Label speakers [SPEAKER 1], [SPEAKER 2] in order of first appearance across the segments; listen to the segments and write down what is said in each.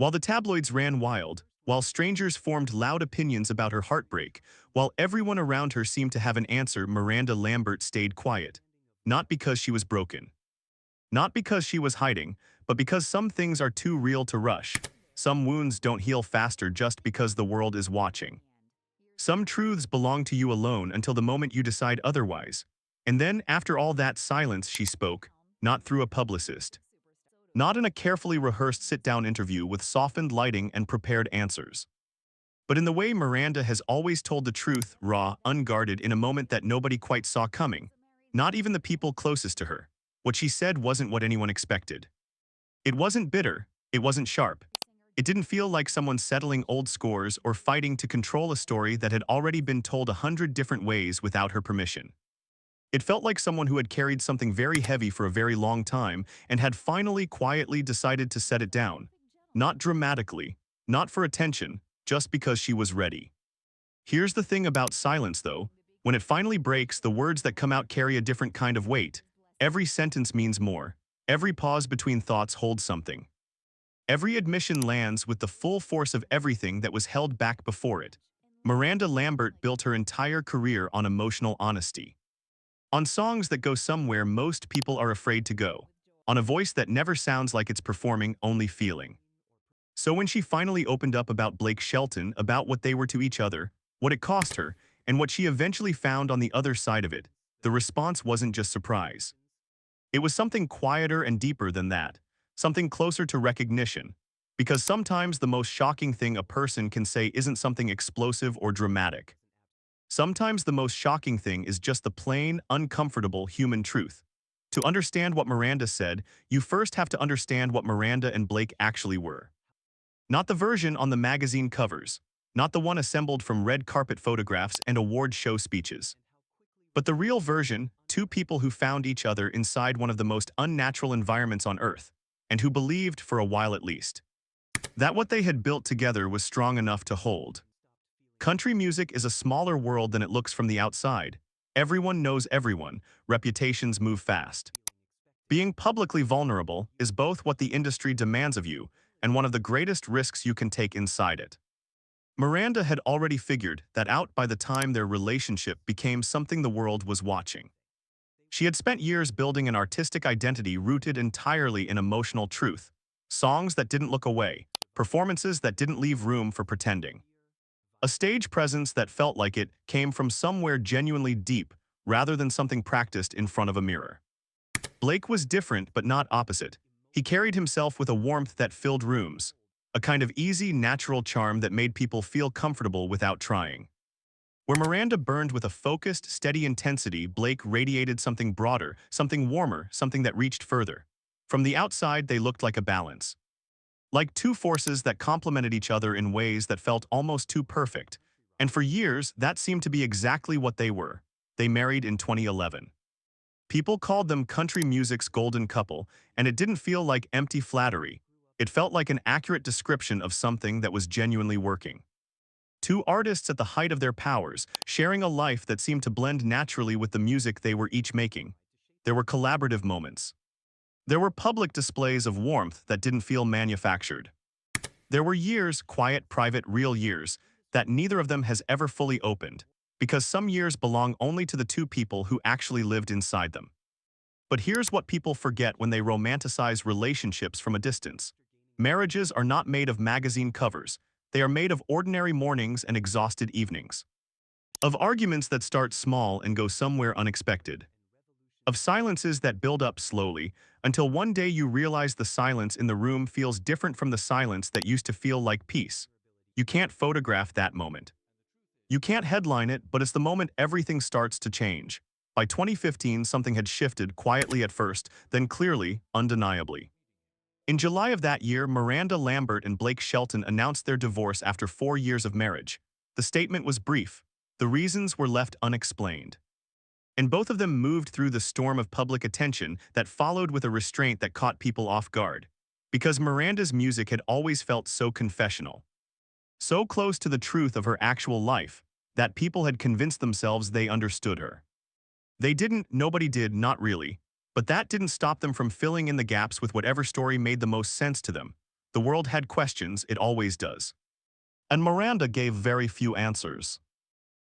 [SPEAKER 1] While the tabloids ran wild, while strangers formed loud opinions about her heartbreak, while everyone around her seemed to have an answer, Miranda Lambert stayed quiet. Not because she was broken. Not because she was hiding, but because some things are too real to rush. Some wounds don't heal faster just because the world is watching. Some truths belong to you alone until the moment you decide otherwise. And then, after all that silence, she spoke, not through a publicist. Not in a carefully rehearsed sit-down interview with softened lighting and prepared answers. But in the way Miranda has always told the truth, raw, unguarded, in a moment that nobody quite saw coming. Not even the people closest to her. What she said wasn't what anyone expected. It wasn't bitter, it wasn't sharp. It didn't feel like someone settling old scores or fighting to control a story that had already been told 100 different ways without her permission. It felt like someone who had carried something very heavy for a very long time and had finally quietly decided to set it down. Not dramatically, not for attention, just because she was ready. Here's the thing about silence, though. When it finally breaks, the words that come out carry a different kind of weight. Every sentence means more. Every pause between thoughts holds something. Every admission lands with the full force of everything that was held back before it. Miranda Lambert built her entire career on emotional honesty. On songs that go somewhere most people are afraid to go. On a voice that never sounds like it's performing, only feeling. So when she finally opened up about Blake Shelton, about what they were to each other, what it cost her, and what she eventually found on the other side of it, the response wasn't just surprise. It was something quieter and deeper than that. Something closer to recognition. Because sometimes the most shocking thing a person can say isn't something explosive or dramatic. Sometimes the most shocking thing is just the plain, uncomfortable human truth. To understand what Miranda said, you first have to understand what Miranda and Blake actually were. Not the version on the magazine covers. Not the one assembled from red carpet photographs and award show speeches. But the real version, two people who found each other inside one of the most unnatural environments on Earth, and who believed, for a while at least, that what they had built together was strong enough to hold. Country music is a smaller world than it looks from the outside. Everyone knows everyone, reputations move fast. Being publicly vulnerable is both what the industry demands of you and one of the greatest risks you can take inside it. Miranda had already figured that out by the time their relationship became something the world was watching. She had spent years building an artistic identity rooted entirely in emotional truth, songs that didn't look away, performances that didn't leave room for pretending. A stage presence that felt like it came from somewhere genuinely deep, rather than something practiced in front of a mirror. Blake was different but not opposite. He carried himself with a warmth that filled rooms, a kind of easy, natural charm that made people feel comfortable without trying. Where Miranda burned with a focused, steady intensity, Blake radiated something broader, something warmer, something that reached further. From the outside, they looked like a balance. Like two forces that complemented each other in ways that felt almost too perfect. And for years, that seemed to be exactly what they were. They married in 2011. People called them country music's golden couple, and it didn't feel like empty flattery. It felt like an accurate description of something that was genuinely working. Two artists at the height of their powers, sharing a life that seemed to blend naturally with the music they were each making. There were collaborative moments. There were public displays of warmth that didn't feel manufactured. There were years, quiet, private, real years, that neither of them has ever fully opened, because some years belong only to the two people who actually lived inside them. But here's what people forget when they romanticize relationships from a distance. Marriages are not made of magazine covers. They are made of ordinary mornings and exhausted evenings. Of arguments that start small and go somewhere unexpected. Of silences that build up slowly, until one day you realize the silence in the room feels different from the silence that used to feel like peace. You can't photograph that moment. You can't headline it, but it's the moment everything starts to change. By 2015, something had shifted, quietly at first, then clearly, undeniably. In July of that year, Miranda Lambert and Blake Shelton announced their divorce after 4 years of marriage. The statement was brief. The reasons were left unexplained. And both of them moved through the storm of public attention that followed with a restraint that caught people off guard. Because Miranda's music had always felt so confessional. So close to the truth of her actual life, that people had convinced themselves they understood her. They didn't, nobody did, not really. But that didn't stop them from filling in the gaps with whatever story made the most sense to them. The world had questions, it always does. And Miranda gave very few answers.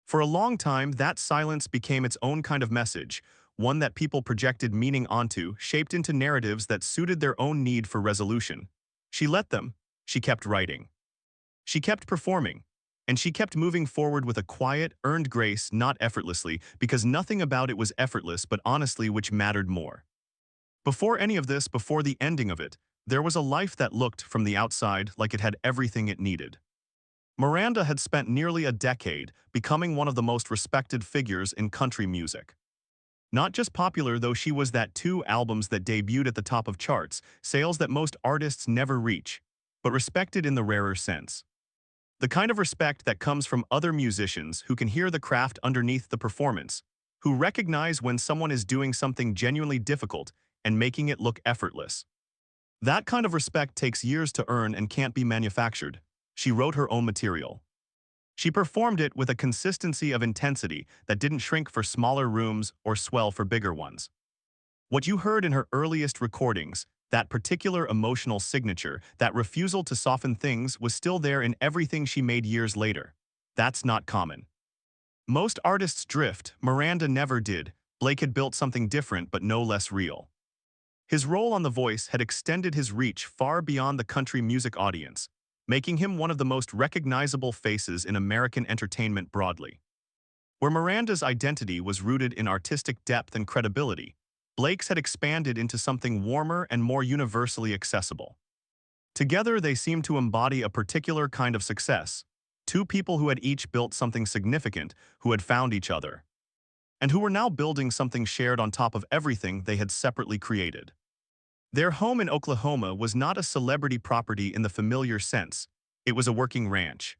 [SPEAKER 1] For a long time, that silence became its own kind of message, one that people projected meaning onto, shaped into narratives that suited their own need for resolution. She let them. She kept writing. She kept performing. And she kept moving forward with a quiet, earned grace, not effortlessly, because nothing about it was effortless but honestly which mattered more. Before any of this, before the ending of it, there was a life that looked, from the outside, like it had everything it needed. Miranda had spent nearly a decade becoming one of the most respected figures in country music. Not just popular, though she was that 2 albums that debuted at the top of charts, sales that most artists never reach, but respected in the rarer sense. The kind of respect that comes from other musicians who can hear the craft underneath the performance, who recognize when someone is doing something genuinely difficult and making it look effortless. That kind of respect takes years to earn and can't be manufactured. She wrote her own material. She performed it with a consistency of intensity that didn't shrink for smaller rooms or swell for bigger ones. What you heard in her earliest recordings, that particular emotional signature, that refusal to soften things, was still there in everything she made years later. That's not common. Most artists drift, Miranda never did. Blake had built something different but no less real. His role on The Voice had extended his reach far beyond the country music audience, making him one of the most recognizable faces in American entertainment broadly. Where Miranda's identity was rooted in artistic depth and credibility, Blake's had expanded into something warmer and more universally accessible. Together, they seemed to embody a particular kind of success, 2 people who had each built something significant, who had found each other, and who were now building something shared on top of everything they had separately created. Their home in Oklahoma was not a celebrity property in the familiar sense. It was a working ranch.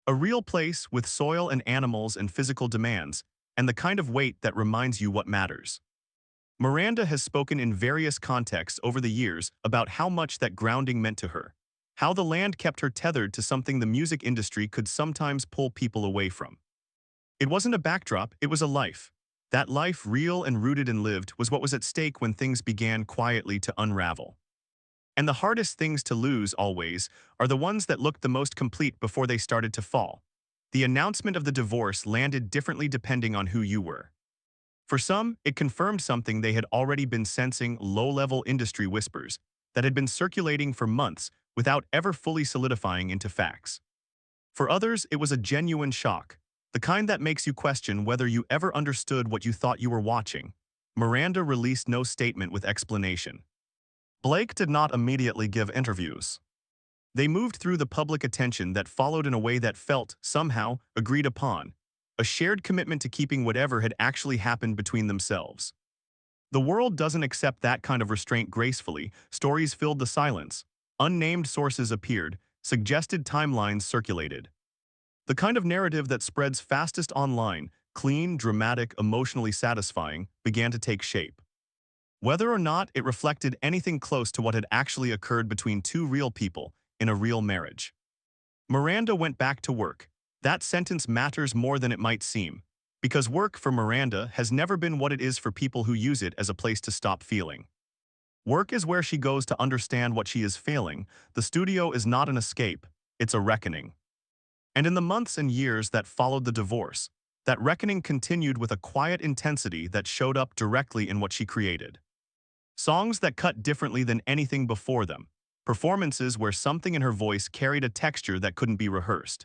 [SPEAKER 1] A real place with soil and animals and physical demands, and the kind of weight that reminds you what matters. Miranda has spoken in various contexts over the years about how much that grounding meant to her, how the land kept her tethered to something the music industry could sometimes pull people away from. It wasn't a backdrop, it was a life. That life, real and rooted and lived, was what was at stake when things began quietly to unravel. And the hardest things to lose, always, are the ones that looked the most complete before they started to fall. The announcement of the divorce landed differently depending on who you were. For some, it confirmed something they had already been sensing, low-level industry whispers that had been circulating for months without ever fully solidifying into facts. For others, it was a genuine shock, the kind that makes you question whether you ever understood what you thought you were watching. Miranda released no statement with explanation. Blake did not immediately give interviews. They moved through the public attention that followed in a way that felt, somehow, agreed upon, a shared commitment to keeping whatever had actually happened between themselves. The world doesn't accept that kind of restraint gracefully. Stories filled the silence. Unnamed sources appeared, suggested timelines circulated. The kind of narrative that spreads fastest online, clean, dramatic, emotionally satisfying, began to take shape. Whether or not it reflected anything close to what had actually occurred between 2 real people in a real marriage. Miranda went back to work. That sentence matters more than it might seem, because work for Miranda has never been what it is for people who use it as a place to stop feeling. Work is where she goes to understand what she is failing. The studio is not an escape, it's a reckoning. And in the months and years that followed the divorce, that reckoning continued with a quiet intensity that showed up directly in what she created. Songs that cut differently than anything before them, performances where something in her voice carried a texture that couldn't be rehearsed.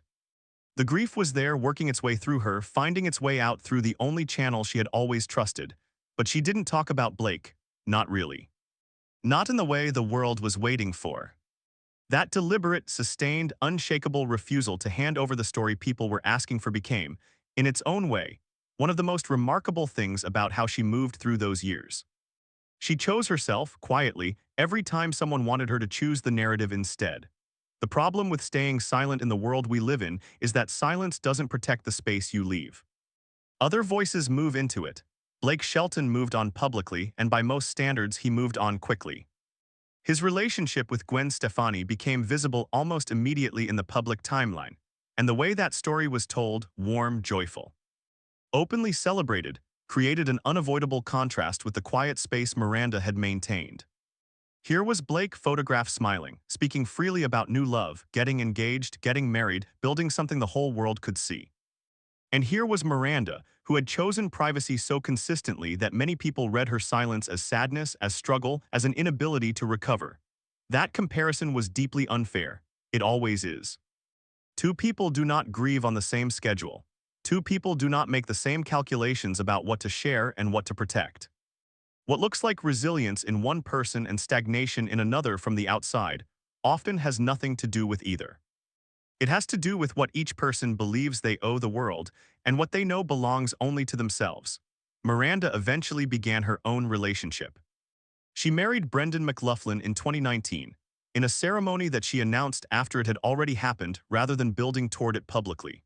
[SPEAKER 1] The grief was there, working its way through her, finding its way out through the only channel she had always trusted. But she didn't talk about Blake, not really. Not in the way the world was waiting for. That deliberate, sustained, unshakable refusal to hand over the story people were asking for became, in its own way, one of the most remarkable things about how she moved through those years. She chose herself, quietly, every time someone wanted her to choose the narrative instead. The problem with staying silent in the world we live in is that silence doesn't protect the space you leave. Other voices move into it. Blake Shelton moved on publicly, and by most standards he moved on quickly. His relationship with Gwen Stefani became visible almost immediately in the public timeline, and the way that story was told, warm, joyful, openly celebrated, created an unavoidable contrast with the quiet space Miranda had maintained. Here was Blake photographed smiling, speaking freely about new love, getting engaged, getting married, building something the whole world could see. And here was Miranda, who had chosen privacy so consistently that many people read her silence as sadness, as struggle, as an inability to recover. That comparison was deeply unfair. It always is. Two people do not grieve on the same schedule. Two people do not make the same calculations about what to share and what to protect. What looks like resilience in one person and stagnation in another from the outside often has nothing to do with either. It has to do with what each person believes they owe the world and what they know belongs only to themselves. Miranda eventually began her own relationship. She married Brendan McLaughlin in 2019, in a ceremony that she announced after it had already happened rather than building toward it publicly.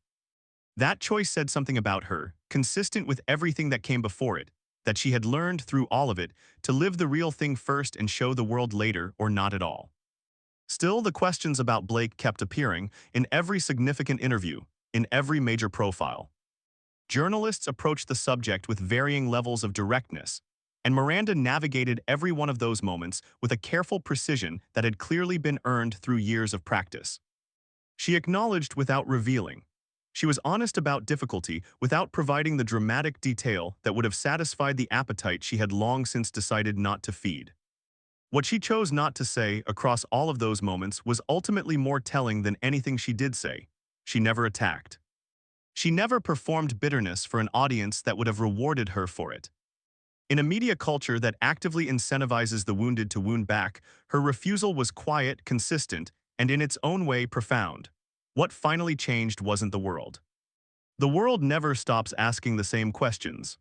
[SPEAKER 1] That choice said something about her, consistent with everything that came before it, that she had learned through all of it to live the real thing first and show the world later or not at all. Still, the questions about Blake kept appearing in every significant interview, in every major profile. Journalists approached the subject with varying levels of directness, and Miranda navigated every one of those moments with a careful precision that had clearly been earned through years of practice. She acknowledged without revealing. She was honest about difficulty without providing the dramatic detail that would have satisfied the appetite she had long since decided not to feed. What she chose not to say across all of those moments was ultimately more telling than anything she did say. She never attacked. She never performed bitterness for an audience that would have rewarded her for it. In a media culture that actively incentivizes the wounded to wound back, her refusal was quiet, consistent, and in its own way profound. What finally changed wasn't the world. The world never stops asking the same questions.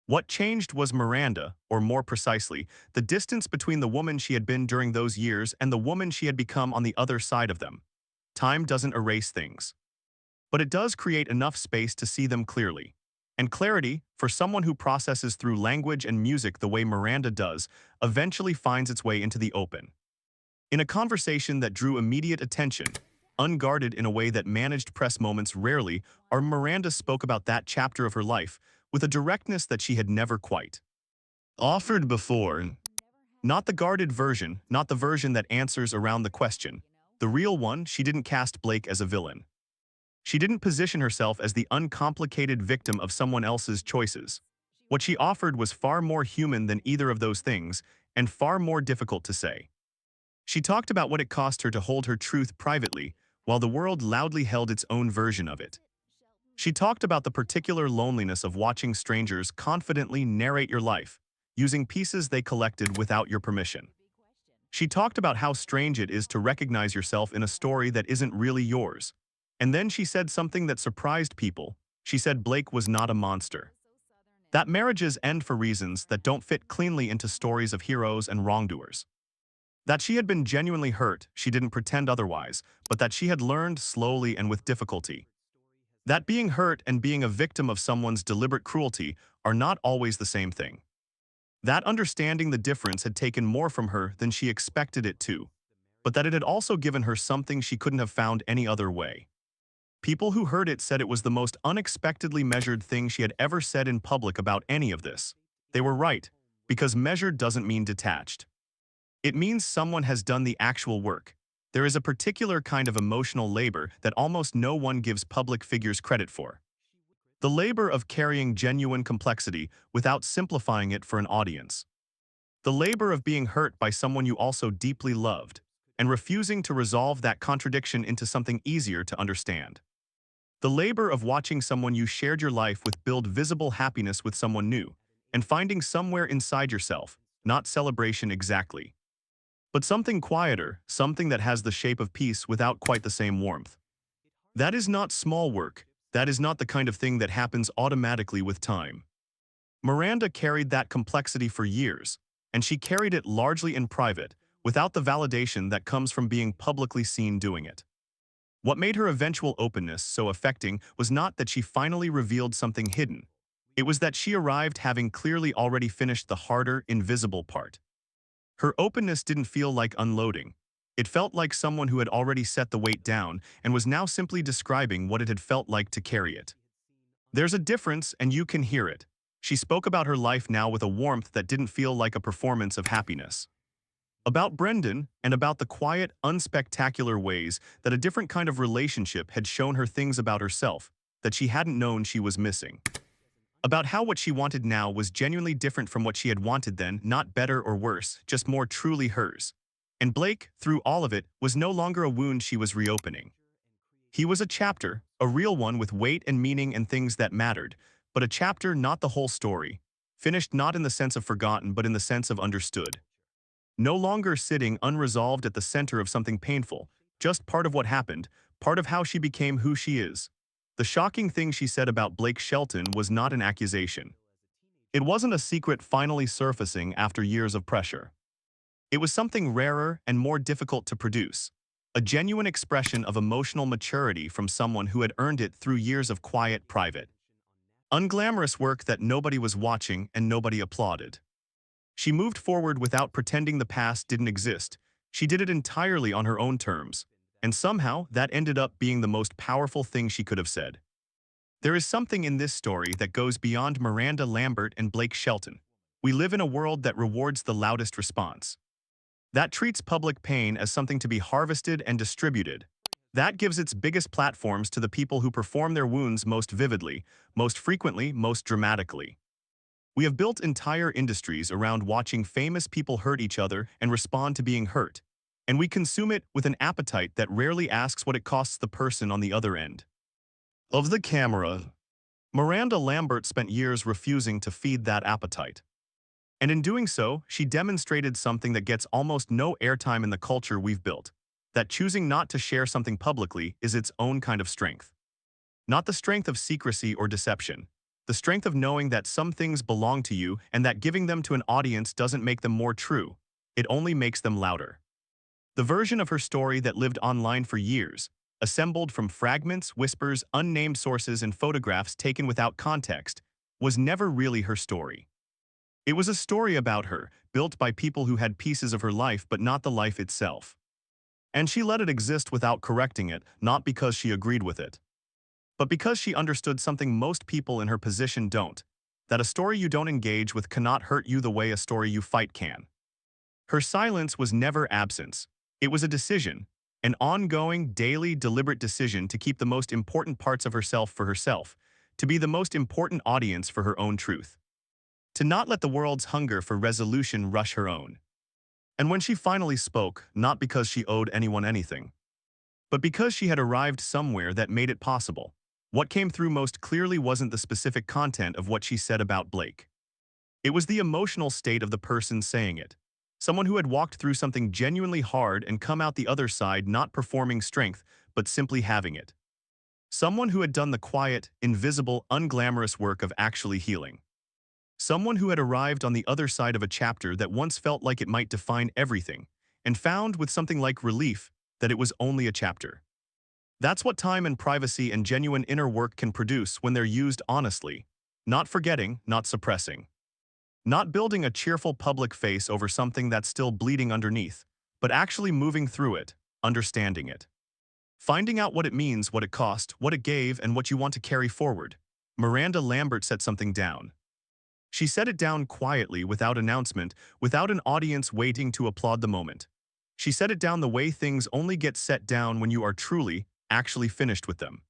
[SPEAKER 1] What changed was Miranda, or more precisely, the distance between the woman she had been during those years and the woman she had become on the other side of them. Time doesn't erase things, but it does create enough space to see them clearly. And clarity, for someone who processes through language and music the way Miranda does, eventually finds its way into the open. In a conversation that drew immediate attention, unguarded in a way that managed press moments rarely, Miranda spoke about that chapter of her life with a directness that she had never quite offered before. Not the guarded version, not the version that answers around the question. The real one. She didn't cast Blake as a villain. She didn't position herself as the uncomplicated victim of someone else's choices. What she offered was far more human than either of those things, and far more difficult to say. She talked about what it cost her to hold her truth privately, while the world loudly held its own version of it. She talked about the particular loneliness of watching strangers confidently narrate your life, using pieces they collected without your permission. She talked about how strange it is to recognize yourself in a story that isn't really yours. And then she said something that surprised people. She said Blake was not a monster. That marriages end for reasons that don't fit cleanly into stories of heroes and wrongdoers. That she had been genuinely hurt, she didn't pretend otherwise, but that she had learned slowly and with difficulty. That being hurt and being a victim of someone's deliberate cruelty are not always the same thing. That understanding the difference had taken more from her than she expected it to, but that it had also given her something she couldn't have found any other way. People who heard it said it was the most unexpectedly measured thing she had ever said in public about any of this. They were right, because measured doesn't mean detached. It means someone has done the actual work. There is a particular kind of emotional labor that almost no one gives public figures credit for. The labor of carrying genuine complexity without simplifying it for an audience. The labor of being hurt by someone you also deeply loved, and refusing to resolve that contradiction into something easier to understand. The labor of watching someone you shared your life with build visible happiness with someone new, and finding somewhere inside yourself, not celebration exactly, but something quieter, something that has the shape of peace without quite the same warmth. That is not small work. That is not the kind of thing that happens automatically with time. Miranda carried that complexity for years, and she carried it largely in private, without the validation that comes from being publicly seen doing it. What made her eventual openness so affecting was not that she finally revealed something hidden. It was that she arrived having clearly already finished the harder, invisible part. Her openness didn't feel like unloading. It felt like someone who had already set the weight down and was now simply describing what it had felt like to carry it. There's a difference, and you can hear it. She spoke about her life now with a warmth that didn't feel like a performance of happiness. About Brendan, and about the quiet, unspectacular ways that a different kind of relationship had shown her things about herself that she hadn't known she was missing. About how what she wanted now was genuinely different from what she had wanted then, not better or worse, just more truly hers. And Blake, through all of it, was no longer a wound she was reopening. He was a chapter, a real one with weight and meaning and things that mattered, but a chapter, not the whole story. Finished not in the sense of forgotten, but in the sense of understood. No longer sitting unresolved at the center of something painful, just part of what happened, part of how she became who she is. The shocking thing she said about Blake Shelton was not an accusation. It wasn't a secret finally surfacing after years of pressure. It was something rarer and more difficult to produce. A genuine expression of emotional maturity from someone who had earned it through years of quiet, private, unglamorous work that nobody was watching and nobody applauded. She moved forward without pretending the past didn't exist. She did it entirely on her own terms. And somehow, that ended up being the most powerful thing she could have said. There is something in this story that goes beyond Miranda Lambert and Blake Shelton. We live in a world that rewards the loudest response. That treats public pain as something to be harvested and distributed. That gives its biggest platforms to the people who perform their wounds most vividly, most frequently, most dramatically. We have built entire industries around watching famous people hurt each other and respond to being hurt. And we consume it with an appetite that rarely asks what it costs the person on the other end of the camera. Miranda Lambert spent years refusing to feed that appetite. And in doing so, she demonstrated something that gets almost no airtime in the culture we've built, that choosing not to share something publicly is its own kind of strength. Not the strength of secrecy or deception, the strength of knowing that some things belong to you and that giving them to an audience doesn't make them more true, it only makes them louder. The version of her story that lived online for years, assembled from fragments, whispers, unnamed sources, and photographs taken without context, was never really her story. It was a story about her, built by people who had pieces of her life but not the life itself. And she let it exist without correcting it, not because she agreed with it, but because she understood something most people in her position don't, that a story you don't engage with cannot hurt you the way a story you fight can. Her silence was never absence. It was a decision, an ongoing, daily, deliberate decision to keep the most important parts of herself for herself, to be the most important audience for her own truth. To not let the world's hunger for resolution rush her own. And when she finally spoke, not because she owed anyone anything, but because she had arrived somewhere that made it possible, what came through most clearly wasn't the specific content of what she said about Blake. It was the emotional state of the person saying it. Someone who had walked through something genuinely hard and come out the other side not performing strength, but simply having it. Someone who had done the quiet, invisible, unglamorous work of actually healing. Someone who had arrived on the other side of a chapter that once felt like it might define everything, and found with something like relief that it was only a chapter. That's what time and privacy and genuine inner work can produce when they're used honestly, not forgetting, not suppressing. Not building a cheerful public face over something that's still bleeding underneath, but actually moving through it, understanding it. Finding out what it means, what it cost, what it gave, and what you want to carry forward. Miranda Lambert set something down. She set it down quietly, without announcement, without an audience waiting to applaud the moment. She set it down the way things only get set down when you are truly, actually finished with them.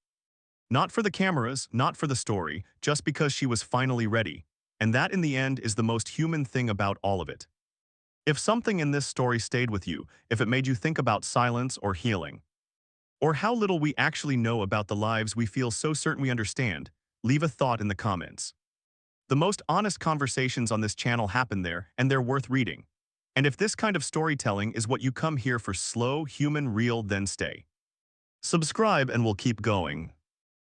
[SPEAKER 1] Not for the cameras, not for the story, just because she was finally ready. And that, in the end, is the most human thing about all of it. If something in this story stayed with you, if it made you think about silence or healing, or how little we actually know about the lives we feel so certain we understand, leave a thought in the comments. The most honest conversations on this channel happen there, and they're worth reading. And if this kind of storytelling is what you come here for, slow, human, real, then stay. Subscribe and we'll keep going.